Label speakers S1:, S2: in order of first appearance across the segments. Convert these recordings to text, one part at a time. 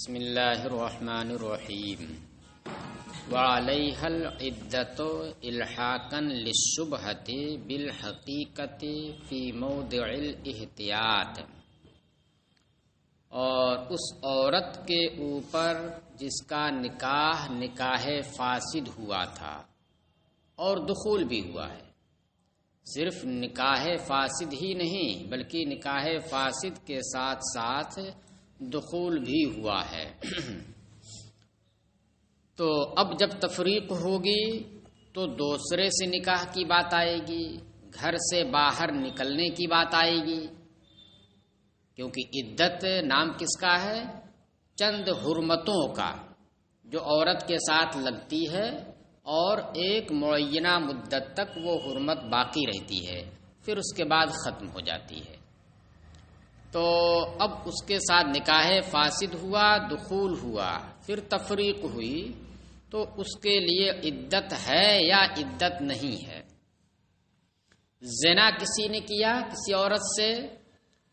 S1: بسم اللہ الرحمن الرحیم وعلیہ العدۃ الحاقا للشبہۃ بالحقیقۃ فی موضع الاحتیاط، اور اس عورت کے اوپر جس کا نکاح فاسد ہوا تھا اور دخول بھی ہوا ہے. صرف نکاح فاسد ہی نہیں بلکہ نکاح فاسد کے ساتھ ساتھ دخول بھی ہوا ہے. تو اب جب تفریق ہوگی تو دوسرے سے نکاح کی بات آئے گی، گھر سے باہر نکلنے کی بات آئے گی، کیونکہ عدت نام کس کا ہے؟ چند حرمتوں کا جو عورت کے ساتھ لگتی ہے اور ایک معینہ مدت تک وہ حرمت باقی رہتی ہے، پھر اس کے بعد ختم ہو جاتی ہے. تو اب اس کے ساتھ نکاح فاسد ہوا، دخول ہوا، پھر تفریق ہوئی، تو اس کے لیے عدت ہے یا عدت نہیں ہے. زنا کسی نے کیا کسی عورت سے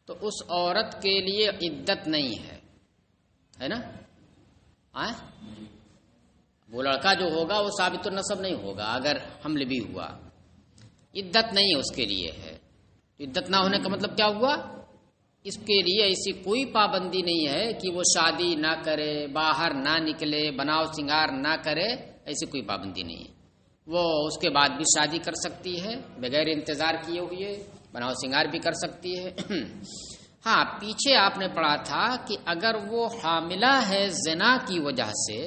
S1: تو اس عورت کے لیے عدت نہیں ہے نا؟ وہ لڑکا جو ہوگا وہ ثابت النسب نہیں ہوگا، اگر حمل بھی ہوا عدت نہیں ہے اس کے لیے ہے. عدت نہ ہونے کا مطلب کیا ہوا؟ اس کے لیے ایسی کوئی پابندی نہیں ہے کہ وہ شادی نہ کرے، باہر نہ نکلے، بناؤ سنگار نہ کرے، ایسی کوئی پابندی نہیں ہے. وہ اس کے بعد بھی شادی کر سکتی ہے بغیر انتظار کیے ہوئے، بناؤ سنگار بھی کر سکتی ہے. ہاں، پیچھے آپ نے پڑھا تھا کہ اگر وہ حاملہ ہے زنا کی وجہ سے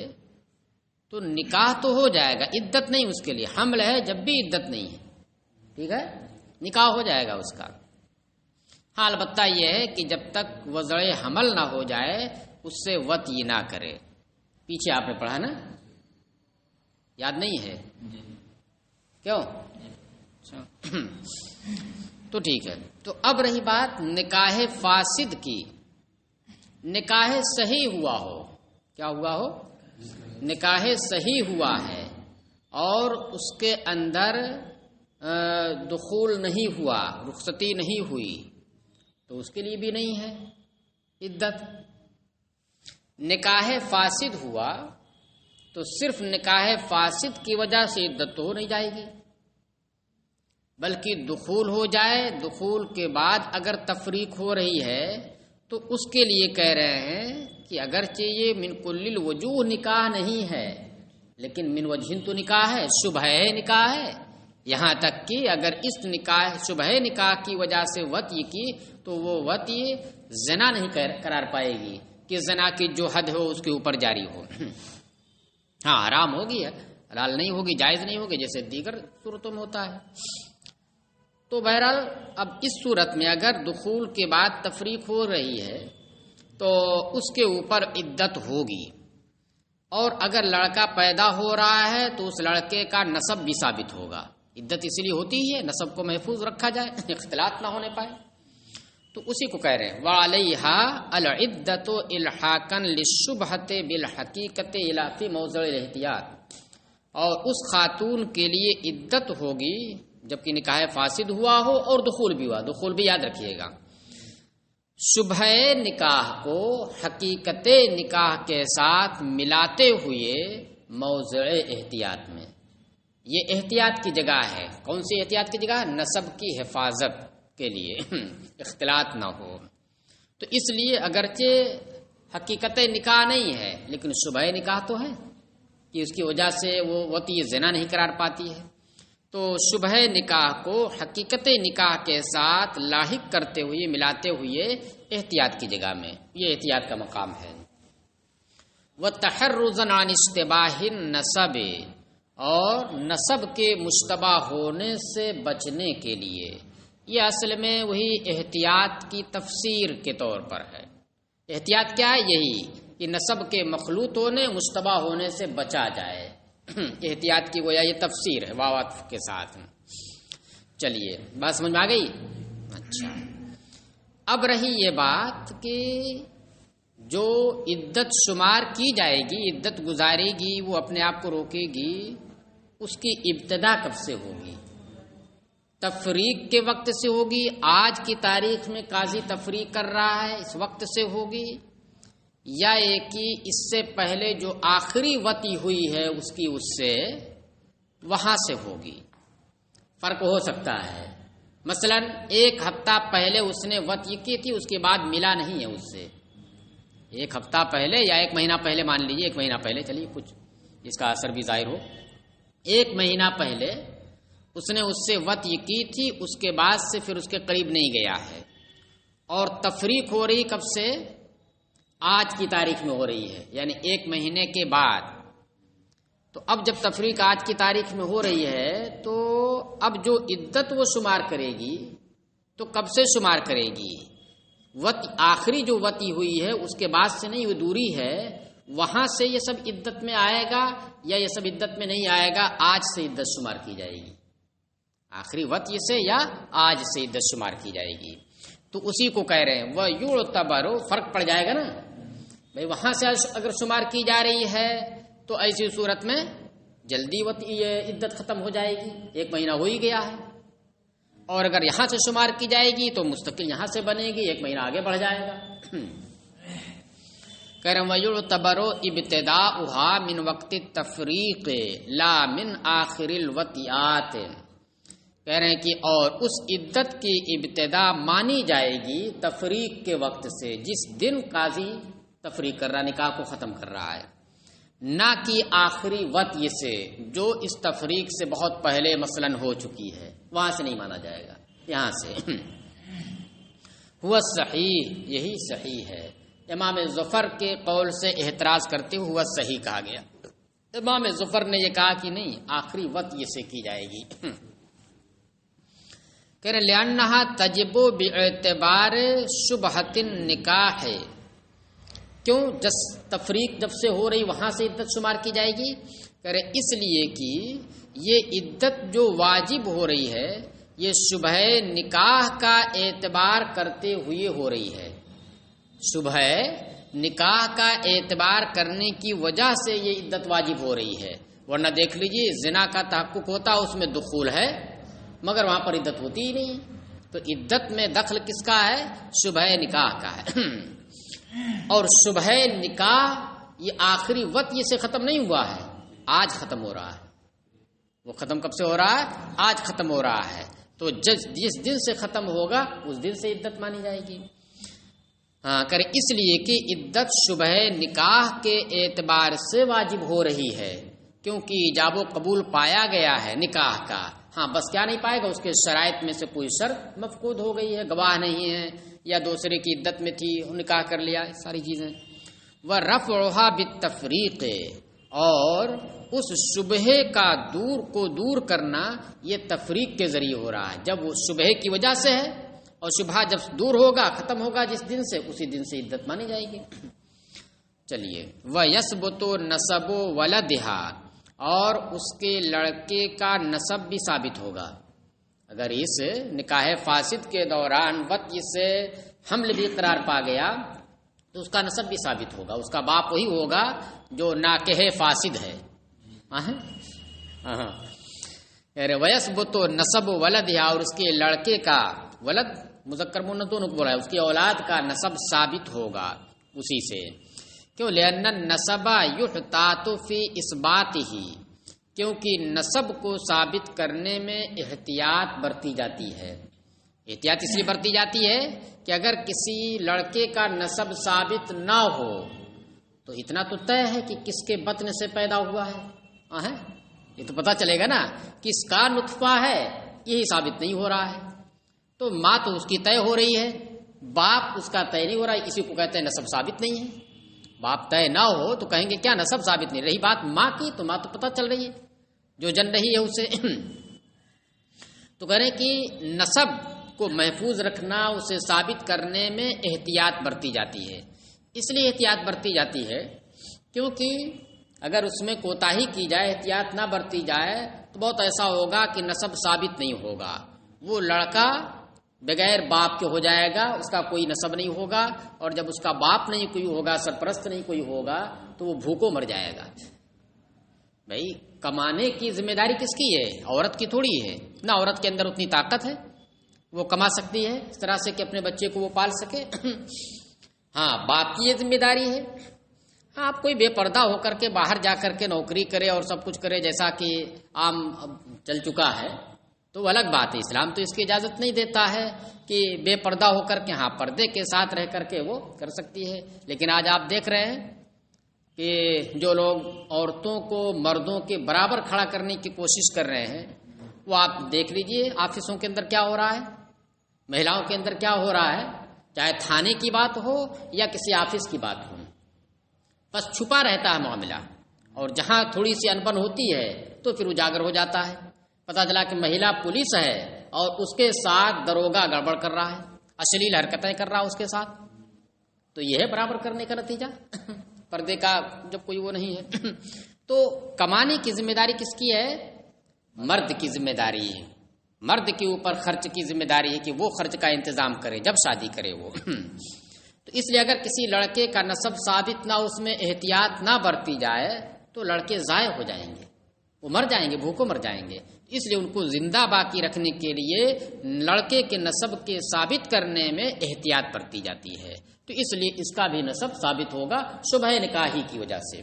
S1: تو نکاح تو ہو جائے گا، عدت نہیں اس کے لیے. حمل ہے جب بھی عدت نہیں ہے، ٹھیک ہے، نکاح ہو جائے گا اس کا. ہاں، البتہ یہ ہے کہ جب تک وضع حمل نہ ہو جائے اس سے وطی نہ کرے. پیچھے آپ نے پڑھا نا، یاد نہیں ہے؟ کیوں؟ تو ٹھیک ہے. تو اب رہی بات نکاح فاسد کی. نکاح صحیح ہوا ہو، کیا ہوا ہو؟ نکاح صحیح ہوا ہے اور اس کے اندر دخول نہیں ہوا، رخصتی نہیں ہوئی، تو اس کے لیے بھی نہیں ہے عدت. نکاح فاسد ہوا تو صرف نکاح فاسد کی وجہ سے عدت تو ہو نہیں جائے گی، بلکہ دخول ہو جائے، دخول کے بعد اگر تفریق ہو رہی ہے تو اس کے لیے کہہ رہے ہیں کہ اگرچہ یہ من کل الوجوہ نکاح نہیں ہے لیکن من وجہ تو نکاح ہے، شبہ نکاح ہے. یہاں تک کہ اگر اس نکاح شبہ نکاح کی وجہ سے وطی کی تو وہ وطی زنا نہیں قرار پائے گی کہ زنا کی جو حد ہو اس کے اوپر جاری ہو. ہاں، حرام ہوگی، حلال نہیں ہوگی، جائز نہیں ہوگی، جیسے دیگر صورتوں میں ہوتا ہے. تو بہرحال اب اس صورت میں اگر دخول کے بعد تفریق ہو رہی ہے تو اس کے اوپر عدت ہوگی. اور اگر لڑکا پیدا ہو رہا ہے تو اس لڑکے کا نسب بھی ثابت ہوگا. عدت اسی لیے ہوتی ہے نسب کو محفوظ رکھا جائے، اختلاط نہ ہونے پائے. تو اسی کو کہہ رہے ہیں وَعَلَيْهَا الْعِدَّةُ إِلْحَاقًا لِلشُّبْهَةِ بِالْحَقِيقَةِ إِلَى فِي مَوْضِعِ الْاحْتِياطِ، اور اس خاتون کے لیے عدت ہوگی جبکہ نکاح فاسد ہوا ہو اور دخول بھی ہوا. دخول بھی یاد رکھیے گا. شبہ نکاح کو حقیقت نکاح کے ساتھ ملاتے ہوئے موضع احتیاط میں. یہ احتیاط کی جگہ ہے. کون سی احتیاط کی جگہ؟ نسب کی حفاظت کے لیے، اختلاط نہ ہو. تو اس لیے اگرچہ حقیقت نکاح نہیں ہے لیکن شبہ نکاح تو ہے کہ اس کی وجہ سے وہ وطی زنا نہیں قرار پاتی ہے. تو شبہ نکاح کو حقیقت نکاح کے ساتھ لاحق کرتے ہوئے، ملاتے ہوئے احتیاط کی جگہ میں یہ احتیاط کا مقام ہے. وَتَحَرُّزًا عَنِ اشْتِبَاهِ النَّسَبِ، اور نسب کے مشتبہ ہونے سے بچنے کے لیے. یہ اصل میں وہی احتیاط کی تفسیر کے طور پر ہے. احتیاط کیا ہے؟ یہی کہ نسب کے مخلوط ہونے، مشتبہ ہونے سے بچا جائے. احتیاط کی گویا یہ تفسیر ہے واوات کے ساتھ. چلیے بات سمجھ میں آ گئی؟ اچھا، اب رہی یہ بات کہ جو عدت شمار کی جائے گی، عدت گزارے گی، وہ اپنے آپ کو روکے گی، اس کی ابتدا کب سے ہوگی؟ تفریق کے وقت سے ہوگی. آج کی تاریخ میں قاضی تفریق کر رہا ہے، اس وقت سے ہوگی، یا یہ کہ اس سے پہلے جو آخری وطی ہوئی ہے اس کی اس سے وہاں سے ہوگی. فرق ہو سکتا ہے. مثلا 1 ہفتہ پہلے اس نے وطی کی تھی، اس کے بعد ملا نہیں ہے اس سے. 1 ہفتہ پہلے یا 1 مہینہ پہلے، مان لیجیے 1 مہینہ پہلے، چلیے کچھ اس کا اثر بھی ظاہر ہو. 1 مہینہ پہلے اس نے اس سے وطی کی تھی، اس کے بعد سے پھر اس کے قریب نہیں گیا ہے. اور تفریق ہو رہی کب سے؟ آج کی تاریخ میں ہو رہی ہے، یعنی 1 مہینے کے بعد. تو اب جب تفریق آج کی تاریخ میں ہو رہی ہے تو اب جو عدت وہ شمار کرے گی تو کب سے شمار کرے گی؟ آخری جو وطی ہوئی ہے اس کے بعد سے نہیں، وہ دوری ہے، وہاں سے یہ سب عدت میں آئے گا یا یہ سب عدت میں نہیں آئے گا؟ آج سے عدت شمار کی جائے گی. آخری وطی سے یا آج سے عدت شمار کی جائے گی. تو اسی کو کہہ رہے ہیں وہ یعتبر، فرق پڑ جائے گا نا بھائی. وہاں سے اگر شمار کی جا رہی ہے تو ایسی صورت میں جلدی عدت ختم ہو جائے گی، 1 مہینہ ہو ہی گیا ہے. اور اگر یہاں سے شمار کی جائے گی تو مستقل یہاں سے بنے گی، 1 مہینہ آگے بڑھ جائے گا. کہہ رہے ہیں وَيُعْتَبَرُ ابْتِدَاؤُهَا مِنْ وَقْتِ التَّفْرِيقِ لَا مِنْ آخِرِ الْوَطِئَاتِ. کہہ رہے ہیں کہ اور اس عدت کی ابتدا مانی جائے گی تفریق کے وقت سے، جس دن قاضی تفریق کر رہا، نکاح کو ختم کر رہا ہے، نہ کہ آخری وطی سے جو اس تفریق سے بہت پہلے مثلا ہو چکی ہے، وہاں سے نہیں مانا جائے گا، یہاں سے. ہوا صحیح، یہی صحیح ہے. امام ظفر کے قول سے احتراز کرتے ہوئے ہوا صحیح کہا گیا. امام ظفر نے یہ کہا کہ نہیں، آخری وطی سے کی جائے گی. کہہ رہے لِأَنَّهَا تَجِبُ بِاعْتِبَارِ شُبْهَةِ النِّكَاحِ. کیوں تفریق جب سے ہو رہی وہاں سے عدت شمار کی جائے گی؟ کہہ رہے اس لیے کہ یہ عدت جو واجب ہو رہی ہے یہ شبہ نکاح کا اعتبار کرتے ہوئے ہو رہی ہے. شبہ نکاح کا اعتبار کرنے کی وجہ سے یہ عدت واجب ہو رہی ہے. ورنہ دیکھ لیجیے زنا کا تحقق ہوتا، اس میں دخول ہے مگر وہاں پر عدت ہوتی ہی نہیں. تو عدت میں دخل کس کا ہے؟ شبہ نکاح کا ہے. اور شبہ نکاح یہ آخری وطی سے ختم نہیں ہوا ہے، آج ختم ہو رہا ہے. وہ ختم کب سے ہو رہا ہے؟ آج ختم ہو رہا ہے. تو جس دن سے ختم ہوگا اس دن سے عدت مانی جائے گی. کرے اس لیے کہ عدت شبہ نکاح کے اعتبار سے واجب ہو رہی ہے، کیونکہ ایجاب و قبول پایا گیا ہے نکاح کا. ہاں بس کیا نہیں پائے گا؟ اس کے شرائط میں سے کوئی شرط مفقود ہو گئی ہے، گواہ نہیں ہے یا دوسرے کی عدت میں تھی، نکاح کر لیا، ساری چیزیں. وَرَفْعُهَا بِالتَّفْرِيقِ، اور اس شبہ کا دور کرنا یہ تفریق کے ذریعے ہو رہا ہے. جب وہ شبہ کی وجہ سے ہے اور شبہ جب دور ہوگا، ختم ہوگا جس دن سے، اسی دن سے عدت مانی جائے گی. چلیے وَيَثْبُتُ نَسَبُ وَلَدِهَا، اور اس کے لڑکے کا نسب بھی ثابت ہوگا. اگر اس نکاح فاسد کے دوران وطی سے حمل بھی قرار پا گیا تو اس کا نسب بھی ثابت ہوگا، اس کا باپ وہی ہوگا جو ناکح فاسد ہے. وَيَثْبُتُ نَسَبُ وَلَدِهَا، اور اس کے لڑکے کا، ولد مذکر مؤنث دونوں کو بولا ہے، اس کی اولاد کا نسب ثابت ہوگا اسی سے. کیوں؟ لأن النسب یحتاط فی اثباتہ، کیونکہ نسب کو ثابت کرنے میں احتیاط برتی جاتی ہے. احتیاط اس لیے برتی جاتی ہے کہ اگر کسی لڑکے کا نسب ثابت نہ ہو تو اتنا تو طے ہے کہ کس کے بطن سے پیدا ہوا ہے. یہ تو پتہ چلے گا نا کس کا نطفہ ہے، یہی ثابت نہیں ہو رہا ہے. تو ماں تو اس کی طے ہو رہی ہے، باپ اس کا طے نہیں ہو رہا ہے، اسی کو کہتے ہیں نسب ثابت نہیں ہے. باپ طے نہ ہو تو کہیں گے کیا نسب ثابت نہیں. رہی بات ماں کی تو ماں تو پتہ چل رہی ہے جو جن رہی ہے اسے. تو کہہ رہے ہیں کہ نسب کو محفوظ رکھنا، اسے ثابت کرنے میں احتیاط برتی جاتی ہے. اس لیے احتیاط برتی جاتی ہے کیونکہ اگر اس میں کوتاہی کی جائے، احتیاط نہ برتی جائے تو بہت ایسا ہوگا کہ نسب ثابت نہیں ہوگا. وہ لڑکا بغیر باپ کے ہو جائے گا، اس کا کوئی نسب نہیں ہوگا، اور جب اس کا باپ نہیں کوئی ہوگا، سرپرست نہیں کوئی ہوگا تو وہ بھوکوں مر جائے گا. بھائی کمانے کی ذمہ داری کس کی ہے؟ عورت کی تھوڑی ہے. نہ عورت کے اندر اتنی طاقت ہے وہ کما سکتی ہے اس طرح سے کہ اپنے بچے کو وہ پال سکے. ہاں باپ کی یہ ذمہ داری ہے. آپ کوئی بے پردہ ہو کر کے باہر جا کر کے نوکری کرے اور سب کچھ کرے جیسا کہ عام چل چکا ہے تو الگ بات ہے. اسلام تو اس کی اجازت نہیں دیتا ہے کہ بے پردہ ہو کر کے، ہاں پردے کے ساتھ رہ کر کے وہ کر سکتی ہے. لیکن آج آپ دیکھ رہے ہیں کہ جو لوگ عورتوں کو مردوں کے برابر کھڑا کرنے کی کوشش کر رہے ہیں، وہ آپ دیکھ لیجئے آفسوں کے اندر کیا ہو رہا ہے، مہیلاؤں کے اندر کیا ہو رہا ہے، چاہے تھانے کی بات ہو یا کسی آفس کی بات ہو، بس چھپا رہتا ہے معاملہ، اور جہاں تھوڑی سی انبن ہوتی ہے تو پھر اجاگر ہو جاتا ہے. پتہ چلا کہ مہیلا پولیس ہے اور اس کے ساتھ دروگا گڑبڑ کر رہا ہے، اشلیل حرکتیں کر رہا ہے اس کے ساتھ. تو یہ ہے برابر کرنے کا نتیجہ. پردے کا جب کوئی وہ نہیں ہے تو کمانے کی ذمہ داری کس کی ہے؟ مرد کی ذمہ داری ہے. مرد کے اوپر خرچ کی ذمہ داری ہے کہ وہ خرچ کا انتظام کرے جب شادی کرے وہ. تو اس لیے اگر کسی لڑکے کا نسب ثابت نہ، اس میں احتیاط نہ برتی جائے تو لڑکے ضائع ہو جائیں گے، وہ مر جائیں گے، بھوکوں مر جائیں گے. اس لیے ان کو زندہ باقی رکھنے کے لیے لڑکے کے نسب کے ثابت کرنے میں احتیاط برتی جاتی ہے. تو اس لیے اس کا بھی نسب ثابت ہوگا شبہ نکاحی کی وجہ سے.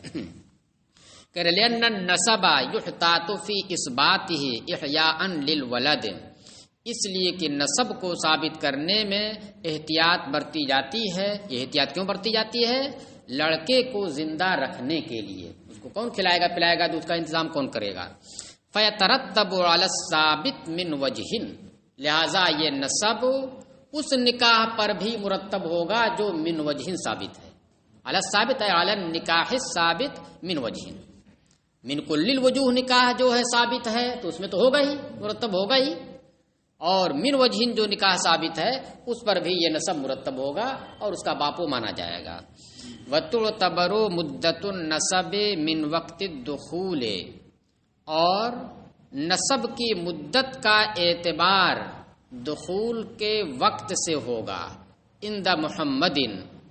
S1: کہ لأن النسب یحتاط فی اثباتہ احیاء للولد، اس لیے کہ نسب کو ثابت کرنے میں احتیاط برتی جاتی ہے. یہ احتیاط کیوں برتی جاتی ہے؟ لڑکے کو زندہ رکھنے کے لیے. اس کو کون کھلائے گا پلائے گا، دودھ کا انتظام کون کرے گا؟ فیترتب علی الثابت من وجہ، لہذا یہ نسب اس نکاح پر بھی مرتب ہوگا جو من وجہ ثابت ہے. علی الثابت ہے علی النکاح الثابت من وجہ. من کل الوجوہ نکاح جو ہے ثابت ہے تو اس میں تو ہوگا ہی، مرتب ہوگا ہی. اور من وجہ جو نکاح ثابت ہے اس پر بھی یہ نسب مرتب ہوگا اور اس کا باپو مانا جائے گا. وتعتبر مدت النسب من وقت الدخول، اور نسب کی مدت کا اعتبار دخول کے وقت سے ہوگا. عند محمد،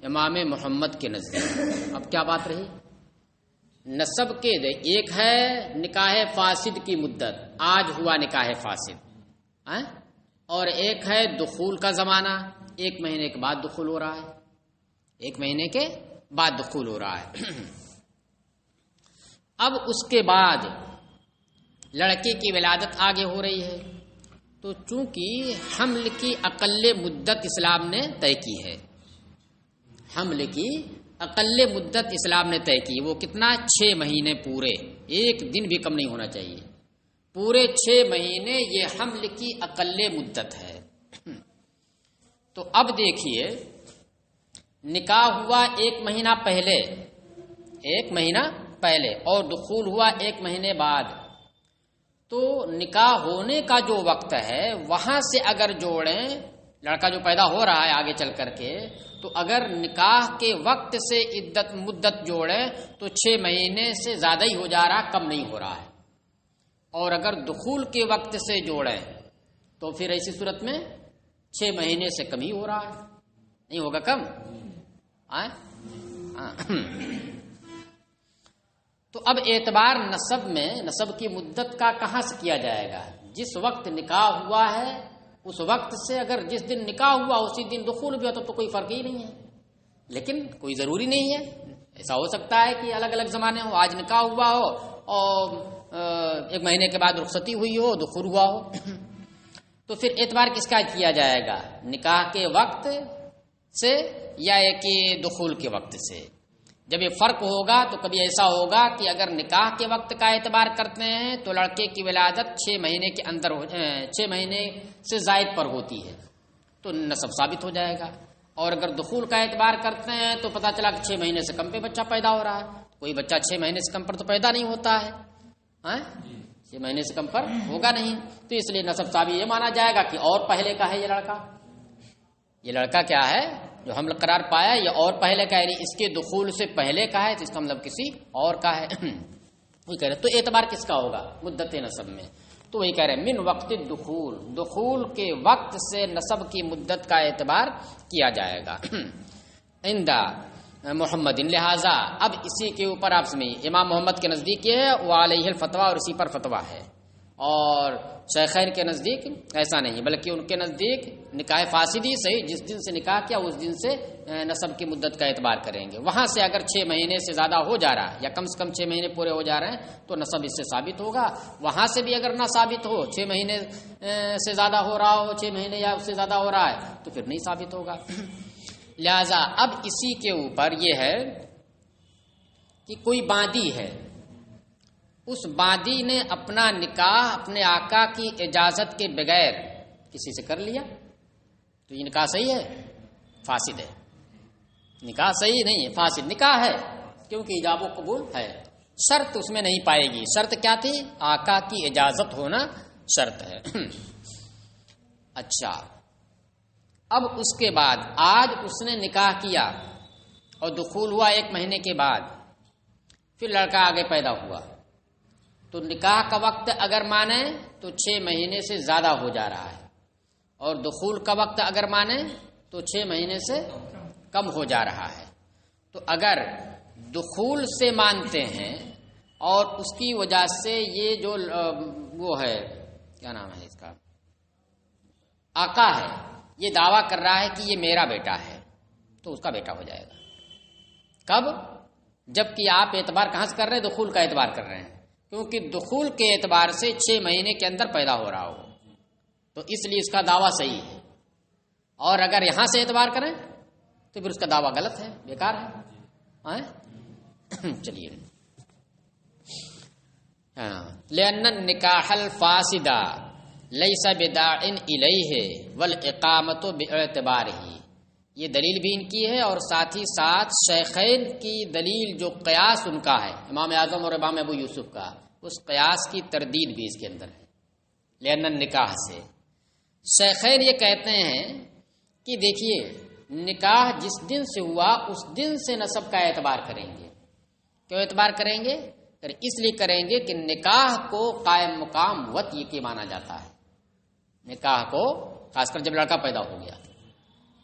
S1: امام محمد کے نزدیک. اب کیا بات رہی؟ نسب کے ایک ہے نکاح فاسد کی مدت، آج ہوا نکاح فاسد، اور ایک ہے دخول کا زمانہ، ایک مہینے کے بعد دخول ہو رہا ہے، ایک مہینے کے بعد دخول ہو رہا ہے. اب اس کے بعد لڑکے کی ولادت آگے ہو رہی ہے تو چونکہ حمل کی اقل مدت اسلام نے طے کی ہے، حمل کی اقل مدت اسلام نے طے کی، وہ کتنا؟ 6 مہینے پورے، ایک دن بھی کم نہیں ہونا چاہیے. پورے 6 مہینے یہ حمل کی اقل مدت ہے. تو اب دیکھیے نکاح ہوا 1 مہینہ پہلے، 1 مہینہ پہلے، اور دخول ہوا 1 مہینے بعد، تو نکاح ہونے کا جو وقت ہے وہاں سے اگر جوڑیں، لڑکا جو پیدا ہو رہا ہے آگے چل کر کے، تو اگر نکاح کے وقت سے مدت جوڑیں تو 6 مہینے سے زیادہ ہی ہو جا رہا، کم نہیں ہو رہا ہے. اور اگر دخول کے وقت سے جوڑیں تو پھر ایسی صورت میں 6 مہینے سے کم ہی ہو رہا ہے، نہیں ہوگا کم. تو اب اعتبار نسب میں، نسب کی مدت کا کہاں سے کیا جائے گا؟ جس وقت نکاح ہوا ہے اس وقت سے. اگر جس دن نکاح ہوا اسی دن دخول بھی ہو تو کوئی فرق ہی نہیں ہے. لیکن کوئی ضروری نہیں ہے، ایسا ہو سکتا ہے کہ الگ الگ زمانے ہو، آج نکاح ہوا ہو اور 1 مہینے کے بعد رخصتی ہوئی ہو، دخول ہوا ہو. تو پھر اعتبار کس کا کیا جائے گا؟ نکاح کے وقت سے یا کہ دخول کے وقت سے؟ جب یہ فرق ہوگا تو کبھی ایسا ہوگا کہ اگر نکاح کے وقت کا اعتبار کرتے ہیں تو لڑکے کی ولادت 6 مہینے کے اندر 6 مہینے سے زائد پر ہوتی ہے تو نسب ثابت ہو جائے گا. اور اگر دخول کا اعتبار کرتے ہیں تو پتہ چلا کہ 6 مہینے سے کم پہ بچہ پیدا ہو رہا ہے. کوئی بچہ 6 مہینے سے کم پر تو پیدا نہیں ہوتا ہے، 6 مہینے سے کم پر ہوگا نہیں. تو اس لیے نسب ثابت یہ مانا جائے گا کہ اور پہلے کا ہے یہ لڑکا کیا ہے جو حمل قرار پایا، یہ اور پہلے کا ہے، یعنی اس کے دخول سے پہلے کا ہے، تو اس کا مطلب کسی اور کا ہے. وہی کہہ رہے تو اعتبار کس کا ہوگا؟ مدت نسب میں. تو وہی کہہ رہے من وقت دخول، دخول کے وقت سے نسب کی مدت کا اعتبار کیا جائے گا. عندہ محمد، لہذا اب اسی کے اوپر آپ سمجھیے امام محمد کے نزدیک یہ ہے، وعلیہ الفتویٰ، اور اسی پر فتویٰ ہے. اور شیخین کے نزدیک ایسا نہیں، بلکہ ان کے نزدیک نکاح فاسدی صحیح، جس دن سے نکاح کیا اس دن سے نسب کی مدت کا اعتبار کریں گے. وہاں سے اگر 6 مہینے سے زیادہ ہو جا رہا ہے یا کم سے کم 6 مہینے پورے ہو جا رہے ہیں تو نسب اس سے ثابت ہوگا. وہاں سے بھی اگر نہ ثابت ہو، 6 مہینے سے زیادہ ہو رہا ہو، 6 مہینے یا اس سے زیادہ ہو رہا ہے تو پھر نہیں ثابت ہوگا. لہذا اب اسی کے اوپر یہ ہے کہ کوئی باندی ہے، اس باندی نے اپنا نکاح اپنے آقا کی اجازت کے بغیر کسی سے کر لیا تو یہ نکاح صحیح ہے؟ فاسد ہے. نکاح صحیح نہیں ہے، فاسد نکاح ہے، کیونکہ ایجاب و قبول ہے. شرط اس میں نہیں پائے گی. شرط کیا تھی؟ آقا کی اجازت ہونا شرط ہے. اچھا، اب اس کے بعد آج اس نے نکاح کیا اور دخول ہوا 1 مہینے کے بعد، پھر لڑکا آگے پیدا ہوا تو نکاح کا وقت اگر مانے تو 6 مہینے سے زیادہ ہو جا رہا ہے، اور دخول کا وقت اگر مانے تو 6 مہینے سے کم ہو جا رہا ہے. تو اگر دخول سے مانتے ہیں اور اس کی وجہ سے یہ جو وہ ہے کیا نام ہے اس کا، آقا ہے، یہ دعویٰ کر رہا ہے کہ یہ میرا بیٹا ہے تو اس کا بیٹا ہو جائے گا. کب؟ جبکہ آپ اعتبار کہاں سے کر رہے ہیں؟ دخول کا اعتبار کر رہے ہیں، کیونکہ دخول کے اعتبار سے 6 مہینے کے اندر پیدا ہو رہا ہو تو اس لیے اس کا دعویٰ صحیح ہے. اور اگر یہاں سے اعتبار کریں تو پھر اس کا دعویٰ غلط ہے، بیکار ہے. چلیے، لأن النکاح الفاسد لیس بداع الیہ والاقامۃ باعتبارہ، یہ دلیل بھی ان کی ہے اور ساتھ ہی ساتھ شیخین کی دلیل جو قیاس ان کا ہے، امام اعظم اور امام ابو یوسف کا، اس قیاس کی تردید بھی اس کے اندر ہے. لأن النکاح سے شیخین یہ کہتے ہیں کہ دیکھیے نکاح جس دن سے ہوا اس دن سے نسب کا اعتبار کریں گے. کیوں اعتبار کریں گے؟ اس لیے کریں گے کہ نکاح کو قائم مقام وطئی کے مانا جاتا ہے. نکاح کو خاص کر جب لڑکا پیدا ہو گیا،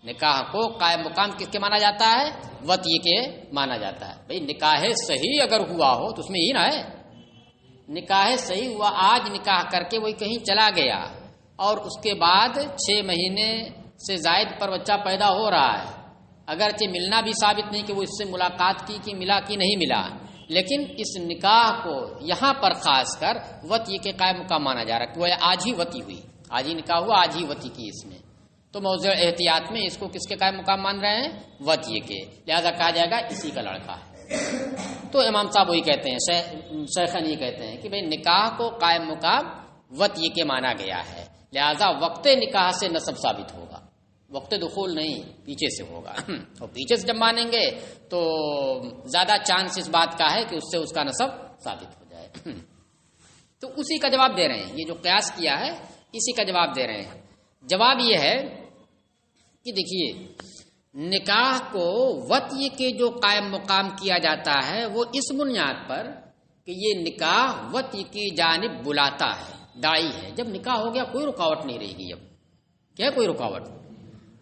S1: نکاح کو قائم مقام کس کے مانا جاتا ہے؟ وطئی کے مانا جاتا ہے. بھئی نکاح صحیح اگر ہوا ہو تو اس میں یہ نہ ہے، نکاح صحیح ہوا، آج نکاح کر کے وہی کہیں چلا گیا اور اس کے بعد 6 مہینے سے زائد پر بچہ پیدا ہو رہا ہے، اگرچہ ملنا بھی ثابت نہیں کہ وہ اس سے ملاقات کی کہ ملا کہ نہیں ملا، لیکن اس نکاح کو یہاں پر خاص کر وطئی کے قائم مقام مانا جا رہا ہے. وہ آج ہی وطئی ہوئی، آج ہی نکاح ہوا، آج ہی وطئی کی اس میں، تو موضوع احتیاط میں اس کو کس کے قائم مقام مان رہے ہیں؟ وطئی کے. لہذا کہا جائے گا اسی کا لڑکا ہے. تو امام صاحب وہی کہتے ہیں، شیخین یہ کہتے ہیں کہ بھئی نکاح کو قائم مقام وطئی کے مانا گیا ہے، لہذا وقت نکاح سے نسب ثابت ہوگا، وقت دخول نہیں، پیچھے سے ہوگا. اور پیچھے سے جب مانیں گے تو زیادہ چانس اس بات کا ہے کہ اس سے اس کا نسب ثابت ہو جائے. تو اسی کا جواب دے رہے ہیں، یہ جو قیاس کیا ہے اسی کا جواب دے رہے ہیں. جواب یہ ہے کہ دیکھیے نکاح کو وطئی کے جو قائم مقام کیا جاتا ہے وہ اس بنیاد پر کہ یہ نکاح وطئی کی جانب بلاتا ہے، داعی ہے. جب نکاح ہو گیا کوئی رکاوٹ نہیں رہے گی. اب کیا کوئی رکاوٹ؟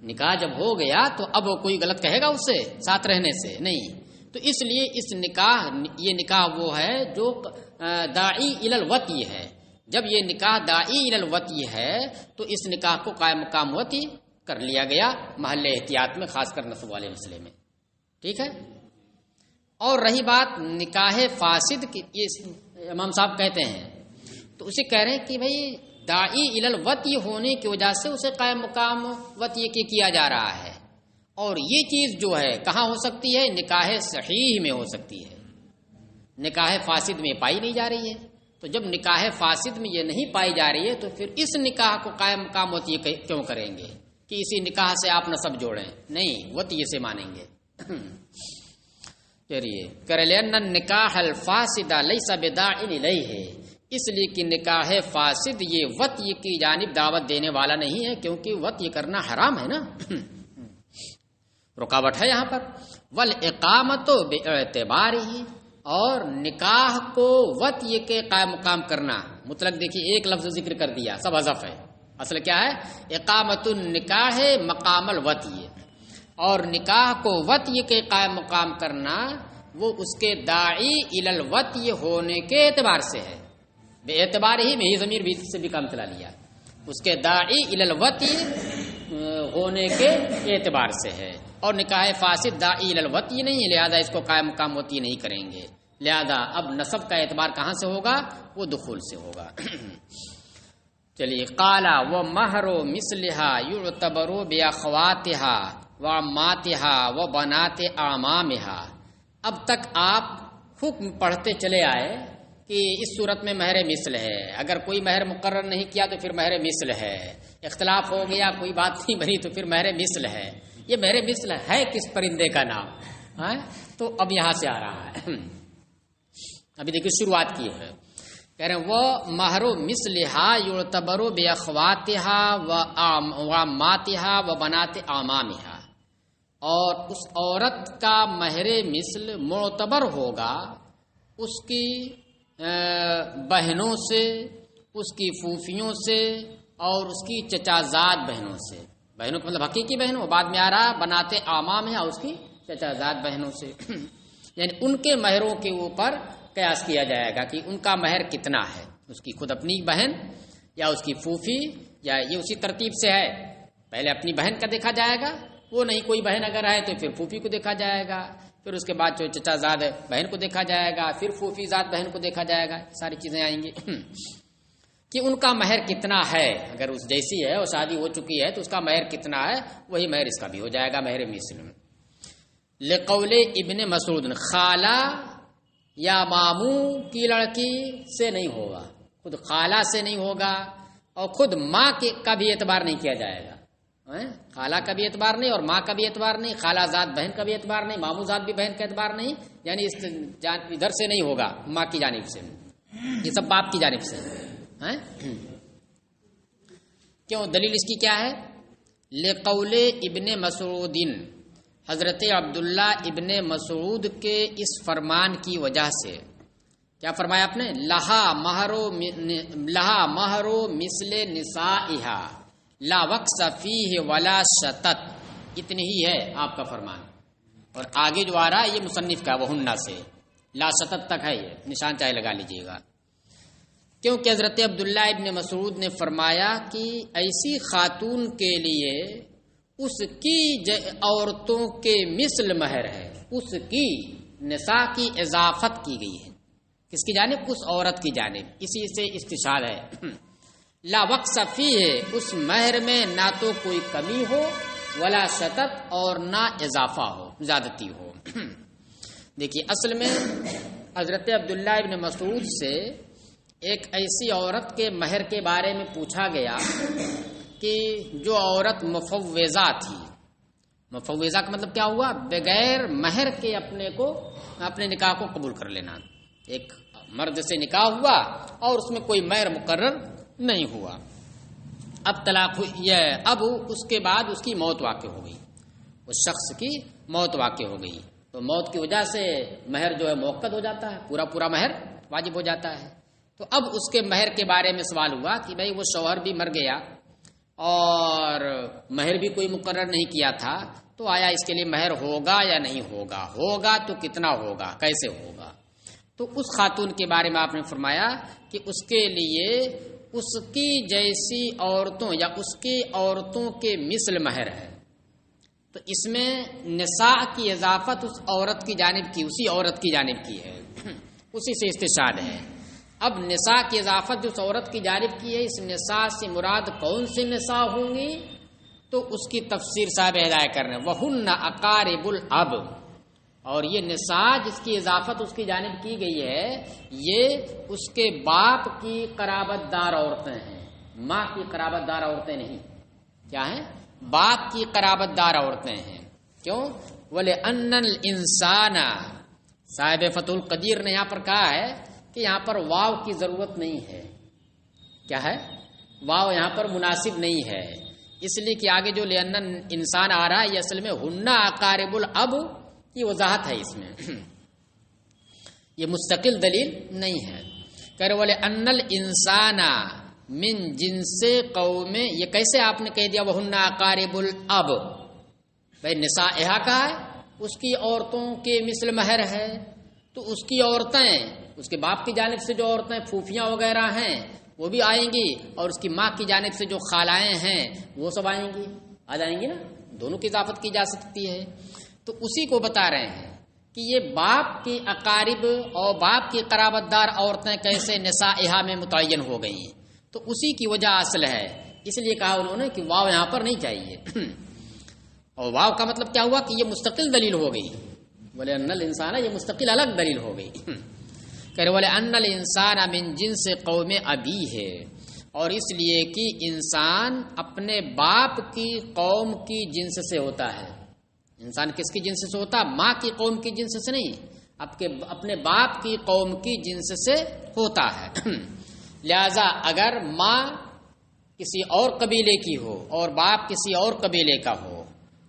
S1: نکاح جب ہو گیا تو اب کوئی غلط کہے گا اس سے ساتھ رہنے سے نہیں. تو اس لیے یہ نکاح وہ ہے جو داعی الی الوطئی ہے. جب یہ نکاح داعی الی الوطئی ہے تو اس نکاح کو قائم مقام وطئی کر لیا گیا محل احتیاط میں، خاص کر نسب والے مسئلے میں. ٹھیک ہے. اور رہی بات نکاح فاسد کی، یہ امام صاحب کہتے ہیں تو اسے کہہ رہے ہیں کہ بھائی داعی الی الوطئی ہونے کی وجہ سے اسے قائم مقام وطئی کے کیا جا رہا ہے. اور یہ چیز جو ہے کہاں ہو سکتی ہے؟ نکاح صحیح میں ہو سکتی ہے، نکاح فاسد میں پائی نہیں جا رہی ہے. تو جب نکاح فاسد میں یہ نہیں پائی جا رہی ہے تو پھر اس نکاح کو قائم مقام وطئی کیوں کریں گے کہ اسی نکاح سے آپ نسب جوڑیں؟ نہیں، وطئی سے مانیں گے. چلیے کرے لأن النکاح الفاسد لیس بداع الیہ، اس لیے کہ نکاح فاسد یہ وطئی کی جانب دعوت دینے والا نہیں ہے، کیونکہ وطئی کرنا حرام ہے نا. رکاوٹ ہے یہاں پر. والاقامۃ باعتبارہ، اور نکاح کو وطئی کے قائم مقام کرنا، مطلق دیکھیے ایک لفظ ذکر کر دیا، سب حذف ہے. اصل کیا ہے؟ اقامت النکاح مقام الوطئی، اور نکاح کو وطئی کے قائم مقام کرنا وہ اس کے داعی الی الوطئی ہونے کے اعتبار سے ہے. بے اعتبار ہی میں ہی ضمیر بھی سے بھی کام چلا لیا، اس کے داعی الی الوطی ہونے کے اعتبار سے ہے، اور نکاح فاسد داعی الی الوطی نہیں ہے، لہذا اس کو قائم مقام وطی نہیں کریں گے، لہذا اب نسب کا اعتبار کہاں سے ہوگا؟ وہ دخول سے ہوگا۔ چلیے، قالا و مہر و مثلہا یعتبر باخواتہا و عماتہا و بنات اعمامہا۔ اب تک آپ حکم پڑھتے چلے آئے کہ اس صورت میں مہر مثل ہے، اگر کوئی مہر مقرر نہیں کیا تو پھر مہر مثل ہے، اختلاف ہو گیا کوئی بات نہیں بنی تو پھر مہر مثل ہے۔ یہ مہر مثل ہے کس پرندے کا نام ہے؟ تو اب یہاں سے آ رہا ہے، ابھی دیکھیے شروعات کی ہے، کہہ رہے ہیں وہ مہر مثلہا یعتبر باخواتہا و عماتہا و بنات اعمامہا، اور اس عورت کا مہر مثل معتبر ہوگا اس کی بہنوں سے، اس کی پھوپھیوں سے، اور اس کی چچازاد بہنوں سے، بہنوں کا مطلب حقیقی بہنوں، بعد میں آ رہا بنات اعمام ہے، اس کی چچازاد بہنوں سے، یعنی ان کے مہروں کے اوپر قیاس کیا جائے گا کہ ان کا مہر کتنا ہے، اس کی خود اپنی بہن یا اس کی پھوپھی، یا یہ اسی ترتیب سے ہے، پہلے اپنی بہن کا دیکھا جائے گا، وہ نہیں کوئی بہن اگر ہے تو پھر پھوپھی کو دیکھا جائے گا، پھر اس کے بعد جو چچا زاد بہن کو دیکھا جائے گا، پھر پھوپھی زاد بہن کو دیکھا جائے گا، ساری چیزیں آئیں گی کہ ان کا مہر کتنا ہے، اگر اس جیسی ہے اور شادی ہو چکی ہے تو اس کا مہر کتنا ہے، وہی مہر اس کا بھی ہو جائے گا، مہر مثل۔ لقول ابن مسعود، خالہ یا ماموں کی لڑکی سے نہیں ہوگا، خود خالہ سے نہیں ہوگا، اور خود ماں کا بھی اعتبار نہیں کیا جائے گا، خالہ کا بھی اعتبار نہیں اور ماں کا بھی اعتبار نہیں، خالہ زاد بہن کا بھی اعتبار نہیں، ماموں زاد بھی بہن کا اعتبار نہیں، یعنی اس ادھر سے نہیں ہوگا، ماں کی جانب سے، یہ سب باپ کی جانب سے۔ کیوں؟ دلیل اس کی کیا ہے؟ لقول ابن مسعود، حضرت عبداللہ ابن مسعود کے اس فرمان کی وجہ سے، کیا فرمایا آپ نے؟ لہا مہرو مثل نسائہا لا وقص فیہ ولا شتت، اتنی ہی ہے آپ کا فرمان، اور آگے جو آ رہا ہے یہ مصنف کا وہنہ سے لا شتت تک ہے، یہ نشان چاہے لگا لیجئے گا، کیونکہ حضرت عبداللہ ابن مسعود نے فرمایا کہ ایسی خاتون کے لیے اس کی عورتوں کے مثل مہر ہے، اس کی نساء کی اضافت کی گئی ہے، کس کی جانب؟ اس عورت کی جانب، اسی سے استشہاد ہے۔ لا وقص فیہ، اس مہر میں نہ تو کوئی کمی ہو ولا شتت، اور نہ اضافہ ہو، زیادتی ہو۔ دیکھیے اصل میں حضرت عبداللہ ابن مسعود سے ایک ایسی عورت کے مہر کے بارے میں پوچھا گیا کہ جو عورت مفوضہ تھی، مفوضہ کا مطلب کیا ہوا؟ بغیر مہر کے اپنے نکاح کو قبول کر لینا، ایک مرد سے نکاح ہوا اور اس میں کوئی مہر مقرر نہیں ہوا، اب طلاق ہوئی، اب اس کے بعد اس کی موت واقع ہو گئی، اس شخص کی موت واقع ہو گئی، تو موت کی وجہ سے مہر جو ہے موقت ہو جاتا ہے، پورا مہر واجب ہو جاتا ہے، تو اب اس کے مہر کے بارے میں سوال ہوا کہ بھئی وہ شوہر بھی مر گیا اور مہر بھی کوئی مقرر نہیں کیا تھا، تو آیا اس کے لیے مہر ہوگا یا نہیں ہوگا، ہوگا تو کتنا ہوگا، کیسے ہوگا؟ تو اس خاتون کے بارے میں آپ نے فرمایا کہ اس کے لیے اس کی جیسی عورتوں یا اس کی عورتوں کے مثل مہر ہے، تو اس میں نساء کی اضافت اس عورت کی جانب کی، اسی عورت کی جانب کی ہے، اسی سے استشہاد ہے۔ اب نساء کی اضافت جو عورت کی جانب کی ہے، اس نساء سے مراد کون سے نساء ہوں گی؟ تو اس کی تفسیر صاحب ہدایت کر رہے ہیں، وہن اقارب الاب، اور یہ نساء جس کی اضافت اس کی جانب کی گئی ہے، یہ اس کے باپ کی قرابت دار عورتیں ہیں، ماں کی قرابت دار عورتیں نہیں، کیا ہیں؟ باپ کی قرابت دار عورتیں ہیں۔ کیوں؟ وَلِأَنَّ الْإِنسَانَ، صاحب فتح القدیر نے یہاں پر کہا ہے کہ یہاں پر واو کی ضرورت نہیں ہے، کیا ہے؟ واو یہاں پر مناسب نہیں ہے، اس لیے کہ آگے جو لِأَنَّ انسان آ رہا ہے یہ اصل میں ہن اقارب الاب کی وضاحت ہے، اس میں یہ مستقل دلیل نہیں ہے۔ کہ وَلِأَنَّ الْإِنسَانَ مِن جنس قوم، یہ کیسے آپ نے کہہ دیا وَهُنَّ أَقَارِبُ الْأَبْ؟ بھائی نسائها کا ہے، اس کی عورتوں کے مثل مہر ہے، تو اس کی عورتیں اس کے باپ کی جانب سے جو عورتیں پھوپھیاں وغیرہ ہیں وہ بھی آئیں گی، اور اس کی ماں کی جانب سے جو خالائیں ہیں وہ سب آئیں گی، آ جائیں گی نا، دونوں کی اضافت کی جا سکتی ہے۔ تو اسی کو بتا رہے ہیں کہ یہ باپ کی اقارب اور باپ کی قرابت دار عورتیں کیسے نسائہا میں متعین ہو گئی ہیں، تو اسی کی وجہ اصل ہے، اس لیے کہا انہوں نے کہ واو یہاں پر نہیں چاہیے۔ اور واو کا مطلب کیا ہوا کہ یہ مستقل دلیل ہو گئی، بولے ان الانسان، یہ مستقل الگ دلیل ہو گئی، کہ بولے ان الانسان من جنس قوم ابی ہے، اور اس لیے کہ انسان اپنے باپ کی قوم کی جنس سے ہوتا ہے۔ انسان کس کی جنس سے ہوتا ہے؟ ماں کی قوم کی جنس سے نہیں، اپنے باپ کی قوم کی جنس سے ہوتا ہے۔ لہذا اگر ماں کسی اور قبیلے کی ہو اور باپ کسی اور قبیلے کا ہو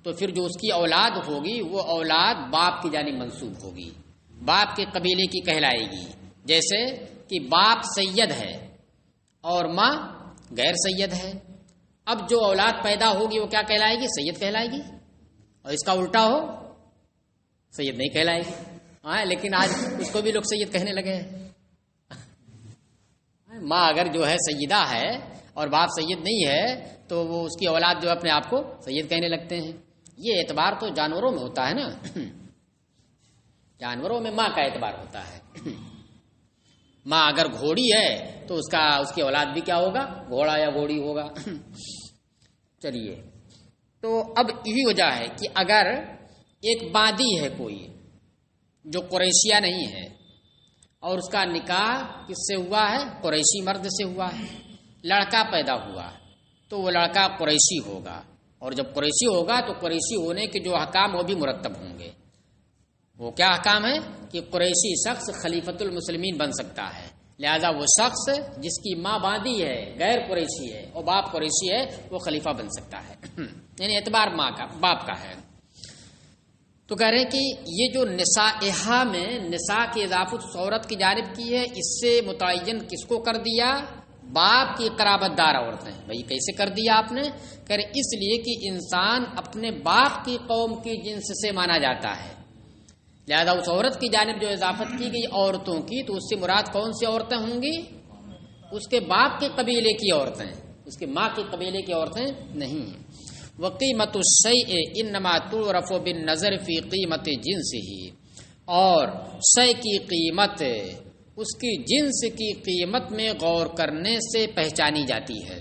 S1: تو پھر جو اس کی اولاد ہوگی وہ اولاد باپ کی جانب منسوب ہوگی، باپ کے قبیلے کی کہلائے گی۔ جیسے کہ باپ سید ہے اور ماں غیر سید ہے، اب جو اولاد پیدا ہوگی وہ کیا کہلائے گی؟ سید کہلائے گی، اور اس کا الٹا ہو سید نہیں کہلائے گی۔ ہاں، لیکن آج اس کو بھی لوگ سید کہنے لگے ہیں۔ ماں اگر جو ہے سیدہ ہے اور باپ سید نہیں ہے تو وہ اس کی اولاد جو اپنے آپ کو سید کہنے لگتے ہیں۔ یہ اعتبار تو جانوروں میں ہوتا ہے نا، جانوروں میں ماں کا اعتبار ہوتا ہے۔ ماں اگر گھوڑی ہے تو اس کی اولاد بھی کیا ہوگا؟ گھوڑا یا گھوڑی ہوگا۔ چلیے، تو اب یہی وجہ ہے کہ اگر ایک باندی ہے کوئی جو قریشیہ نہیں ہے اور اس کا نکاح کس سے ہوا ہے؟ قریشی مرد سے ہوا ہے، لڑکا پیدا ہوا تو وہ لڑکا قریشی ہوگا، اور جب قریشی ہوگا تو قریشی ہونے کے جو احکام وہ بھی مرتب ہوں گے۔ وہ کیا احکام ہے کہ قریشی شخص خلیفۃ المسلمین بن سکتا ہے، لہذا وہ شخص جس کی ماں باندی ہے، غیر قریشی ہے اور باپ قریشی ہے، وہ خلیفہ بن سکتا ہے، یعنی اعتبار ماں کا، باپ کا ہے۔ تو کہہ رہے ہیں کہ یہ جو نسائہا میں نساء کی اضافت عورت کی جانب کی ہے، اس سے متعین کس کو کر دیا؟ باپ کی قرابت دار عورتیں۔ بھائی کیسے کر دیا آپ نے؟ کہہ رہے اس لیے کہ انسان اپنے باپ کی قوم کی جنس سے مانا جاتا ہے، لہذا اس عورت کی جانب جو اضافت کی گئی عورتوں کی، تو اس سے مراد کون سی عورتیں ہوں گی؟ اس کے باپ کے قبیلے کی عورتیں، اس کے ماں کے قبیلے کی عورتیں نہیں ہیں۔ وقیمت الشیء انما تعرف بالنظر فی قیمت جنسہ، اور شے کی قیمت اس کی جنس کی قیمت میں غور کرنے سے پہچانی جاتی ہے۔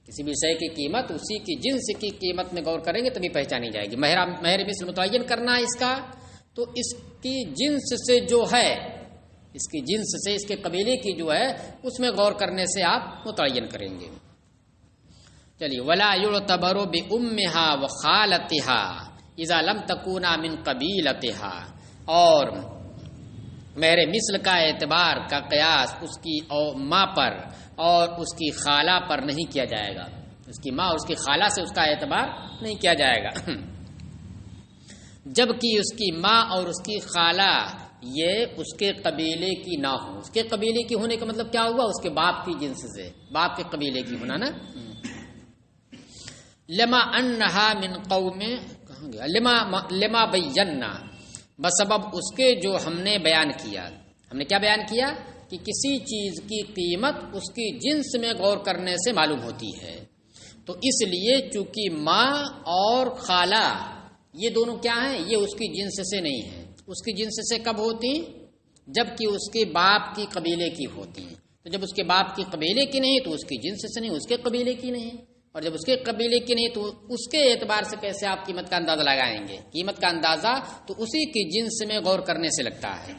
S1: کسی بھی شے کی قیمت اسی کی جنس کی قیمت میں غور کریں گے تبھی پہچانی جائے گی۔ مہر مثل متعین کرنا ہے اس کا، تو اس کی جنس سے جو ہے، اس کی جنس سے، اس کے قبیلے کی جو ہے، اس میں غور کرنے سے آپ متعین کریں گے۔ چلیے، ولا يعتبر بأمها وخالتها اذا لم تكون من قبيلتها، اور مہر مثل کا اعتبار کا قیاس اس کی ماں پر اور اس کی خالہ پر نہیں کیا جائے گا، اس کی ماں اور اس کی خالہ سے اس کا اعتبار نہیں کیا جائے گا، جبکہ اس کی ماں اور اس کی خالہ یہ اس کے قبیلے کی نہ ہو۔ اس کے قبیلے کی ہونے کا مطلب کیا ہوا؟ اس کے باپ کی جنس سے، باپ کے قبیلے کی ہونا نا۔ لما انہا من قوم، کہاں گیا؟ لما بینا، بسبب اس کے جو ہم نے بیان کیا۔ ہم نے کیا بیان کیا؟ کہ کسی چیز کی قیمت اس کی جنس میں غور کرنے سے معلوم ہوتی ہے، تو اس لیے چونکہ ماں اور خالہ یہ دونوں کیا ہیں؟ یہ اس کی جنس سے نہیں ہیں۔ اس کی جنس سے کب ہوتی؟ جب کہ اس کے باپ کی قبیلے کی ہوتی ہیں، تو جب اس کے باپ کی قبیلے کی نہیں تو اس کی جنس سے نہیں، اس کے قبیلے کی نہیں، اور جب اس کے قبیلے کی نہیں تو اس کے اعتبار سے کیسے آپ قیمت کا اندازہ لگائیں گے؟ قیمت کا اندازہ تو اسی کی جنس میں غور کرنے سے لگتا ہے۔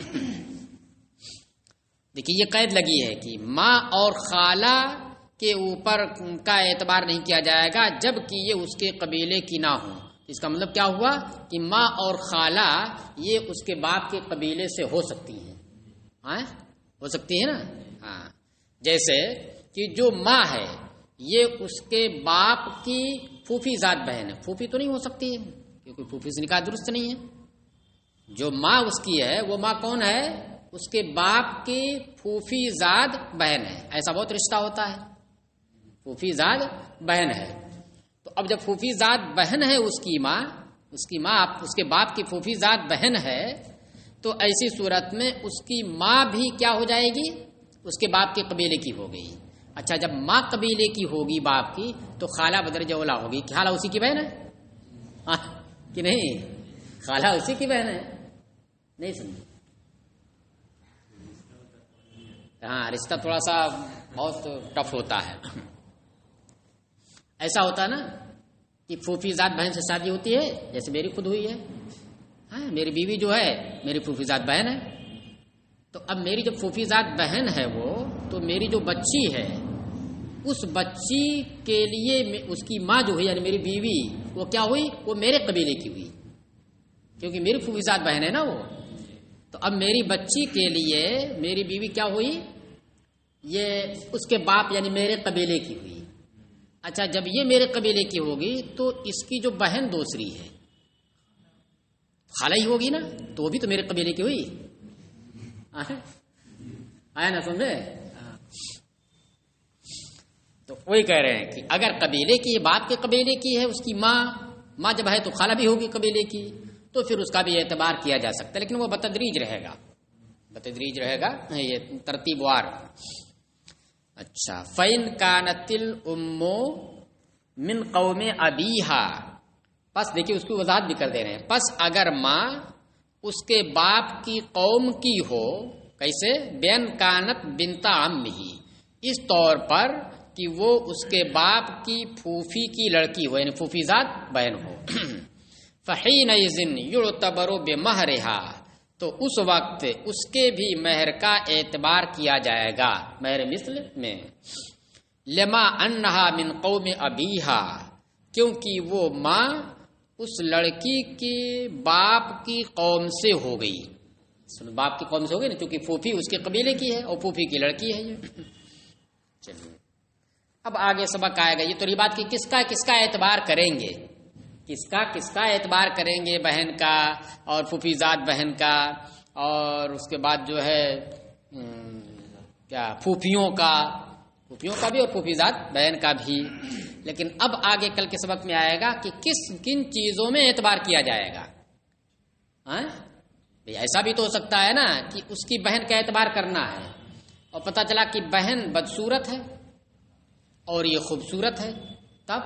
S1: دیکھیے یہ قید لگی ہے کہ ماں اور خالہ کے اوپر کا اعتبار نہیں کیا جائے گا جب کہ یہ اس کے قبیلے کی نہ ہوں۔ اس کا مطلب کیا ہوا کہ ماں اور خالہ یہ اس کے باپ کے قبیلے سے ہو سکتی ہیں، ہاں ہو سکتی ہے نا، ہاں، جیسے کہ جو ماں ہے یہ اس کے باپ کی پھوپھی ذات بہن ہے، پھوپھی تو نہیں ہو سکتی ہے کیونکہ پھوپھی سے نکاح درست نہیں ہے۔ جو ماں اس کی ہے وہ ماں کون ہے؟ اس کے باپ کی پھوپھی ذات بہن ہے، ایسا بہت رشتہ ہوتا ہے، پھوپھی ذات بہن ہے۔ تو اب جب پھوپھی ذات بہن ہے اس کی ماں اس کے باپ کی پھوپھی ذات بہن ہے، تو ایسی صورت میں اس کی ماں بھی کیا ہو جائے گی؟ اس کے باپ کے قبیلے کی ہو گئی۔ اچھا، جب ماں قبیلے کی ہوگی باپ کی تو خالہ بدرجہ اولا ہوگی۔ خالہ اسی کی بہن ہے کہ نہیں؟ خالہ اسی کی بہن ہے، نہیں سمجھ؟ ہاں، رشتہ تھوڑا سا بہت ٹف ہوتا ہے۔ ایسا ہوتا ہے نا کہ پھوپھی ذات بہن سے شادی ہوتی ہے، جیسے میری خود ہوئی ہے۔ ہاں، میری بیوی جو ہے میری پھوپھی ذات بہن ہے۔ تو اب میری جو پھوپھی ذات بہن ہے وہ تو میری جو بچی ہے اس بچی کے لیے اس کی ماں جو ہوئی یعنی میری بیوی وہ کیا ہوئی؟ وہ میرے قبیلے کی ہوئی، کیونکہ میری پھوپھی ذات بہن ہے نا وہ۔ تو اب میری بچی کے لیے میری بیوی کیا ہوئی؟ یہ اس کے باپ یعنی میرے قبیلے کی ہوئی۔ اچھا، جب یہ میرے قبیلے کی ہوگی تو اس کی جو بہن دوسری ہے خالہ ہی ہوگی نا، تو وہ بھی تو میرے قبیلے کی ہوئی۔ آیا نا سمجھے؟ تو وہی کہہ رہے ہیں کہ اگر قبیلے کی باپ کے قبیلے کی ہے اس کی ماں جب ہے تو خالہ بھی ہوگی قبیلے کی، تو پھر اس کا بھی اعتبار کیا جا سکتا ہے، لیکن وہ بتدریج رہے گا یہ ترتیب وار۔ اچھا، فَإِنْ كَانَتِ الْأُمُّ مِنْ قَوْمِ أَبِيهَا، پس دیکھیے اس کی وضاحت بھی کر دے رہے ہیں۔ پس اگر ماں اس کے باپ کی قوم کی ہو، کیسے؟ بین کانت بنتا عمہ، اس طور پر کہ وہ اس کے باپ کی پھوپھی کی لڑکی ہو یعنی پھوپھی ذات بہن ہو۔ فحینئذ یعتبر بمہرہا، تو اس وقت اس کے بھی مہر کا اعتبار کیا جائے گا مہر مثل میں۔ لما انہا من قوم ابیہا، کیونکہ وہ ماں اس لڑکی کے باپ کی قوم سے ہو گئی، باپ کی قوم سے ہو گئی نا، کیونکہ پھوپھی اس کے قبیلے کی ہے اور پھوپھی کی لڑکی ہے یہ۔ چلیے اب آگے سبق آئے گا۔ یہ تو بات کی کس کا اعتبار کریں گے، کس کا اعتبار کریں گے، بہن کا اور پھوپھی ذات بہن کا، اور اس کے بعد جو ہے کیا پھوپھیوں کا بھی اور پھوپھی ذات بہن کا بھی۔ لیکن اب آگے کل کے سبق میں آئے گا کہ کن چیزوں میں اعتبار کیا جائے گا۔ ایسا بھی تو ہو سکتا ہے نا کہ اس کی بہن کا اعتبار کرنا ہے اور پتہ چلا کہ بہن بدصورت ہے اور یہ خوبصورت ہے، تب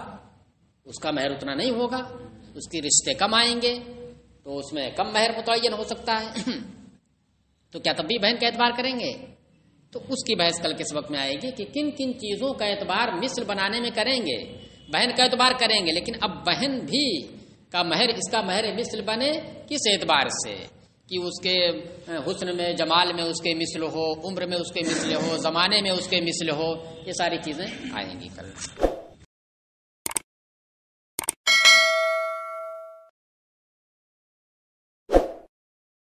S1: اس کا مہر اتنا نہیں ہوگا، اس کے رشتے کم آئیں گے، تو اس میں کم مہر متعین ہو سکتا ہے۔ تو کیا تب بھی بہن کا اعتبار کریں گے؟ تو اس کی بحث کل کے سبق میں آئے گی کہ کن کن چیزوں کا اعتبار مثل بنانے میں کریں گے۔ بہن کا اعتبار کریں گے، لیکن اب بہن بھی کا مہر اس کا مہر مثل بنے کس اعتبار سے؟ کہ اس کے حسن میں، جمال میں اس کے مثل ہو، عمر میں اس کے مثل ہو، زمانے میں اس کے مثل ہو، یہ ساری چیزیں آئیں گی کل۔